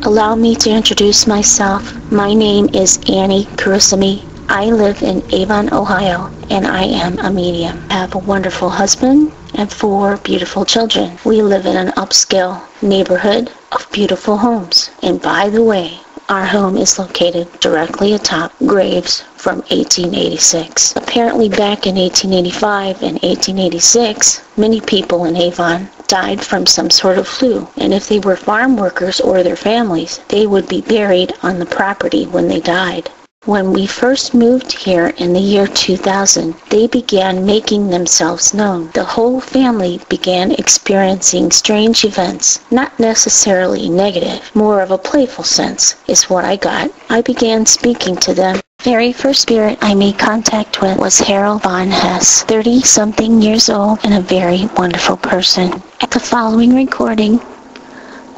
Allow me to introduce myself. My name is Annie Kurosami. I live in Avon, Ohio, and I am a medium. I have a wonderful husband and 4 beautiful children. We live in an upscale neighborhood of beautiful homes. And by the way, our home is located directly atop graves from 1886. Apparently back in 1885 and 1886, many people in Avon died from some sort of flu. And if they were farm workers or their families, they would be buried on the property when they died. When we first moved here in the year 2000, they began making themselves known. The whole family began experiencing strange events, not necessarily negative, more of a playful sense is what I got. I began speaking to them. Very first spirit I made contact with was Harold Von Hess, 30-something years old and a very wonderful person. The following recording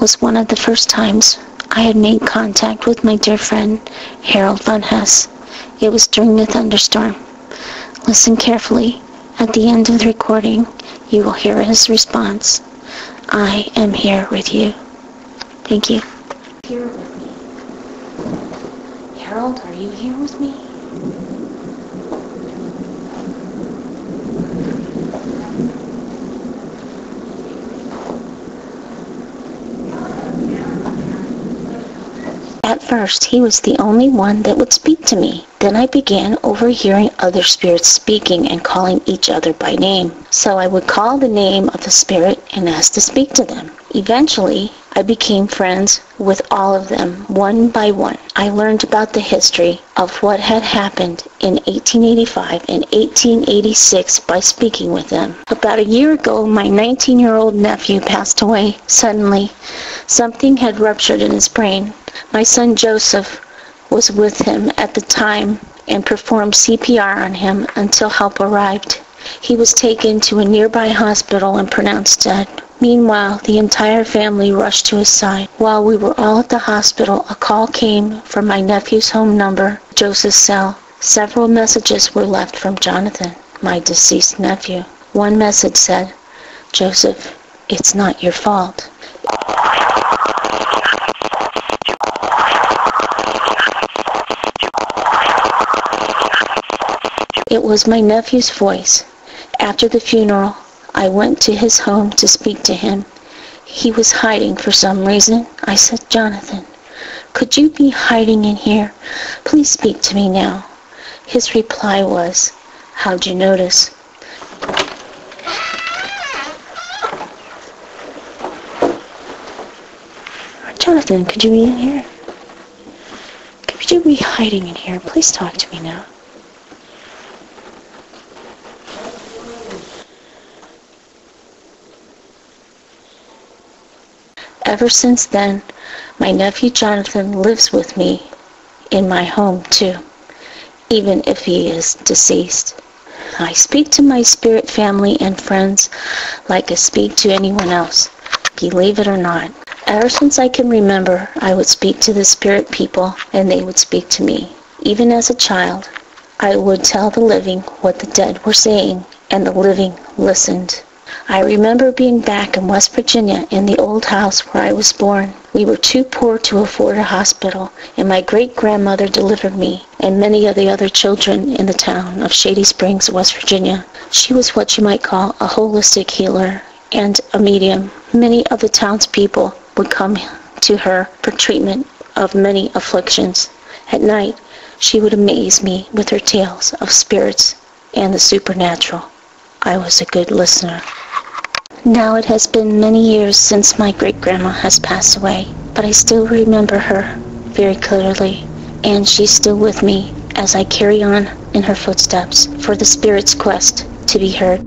was one of the first times I had made contact with my dear friend, Harold Von Hess. It was during a thunderstorm. Listen carefully. At the end of the recording, you will hear his response. I am here with you. Thank you. Here with me. Harold, are you here with me? At first, he was the only one that would speak to me. Then I began overhearing other spirits speaking and calling each other by name. So I would call the name of the spirit and ask to speak to them. Eventually, I became friends with all of them, one by one. I learned about the history of what had happened in 1885 and 1886 by speaking with them. About a year ago, my 19-year-old nephew passed away suddenly. Something had ruptured in his brain. My son Joseph was with him at the time and performed CPR on him until help arrived. He was taken to a nearby hospital and pronounced dead. Meanwhile, the entire family rushed to his side. While we were all at the hospital, a call came from my nephew's home number, Joseph's cell. Several messages were left from Jonathan, my deceased nephew. One message said, "Joseph, it's not your fault." It was my nephew's voice. After the funeral, I went to his home to speak to him. He was hiding for some reason. I said, "Jonathan, could you be hiding in here? Please speak to me now." His reply was, "How'd you notice?" "Jonathan, could you be in here? Could you be hiding in here? Please talk to me now." Ever since then, my nephew Jonathan lives with me in my home too, even if he is deceased. I speak to my spirit family and friends like I speak to anyone else, believe it or not. Ever since I can remember, I would speak to the spirit people and they would speak to me. Even as a child, I would tell the living what the dead were saying and the living listened. I remember being back in West Virginia in the old house where I was born. We were too poor to afford a hospital, and my great-grandmother delivered me and many of the other children in the town of Shady Springs, West Virginia. She was what you might call a holistic healer and a medium. Many of the townspeople would come to her for treatment of many afflictions. At night, she would amaze me with her tales of spirits and the supernatural. I was a good listener. Now it has been many years since my great-grandma has passed away, but I still remember her very clearly, and she's still with me as I carry on in her footsteps for the spirit's quest to be heard.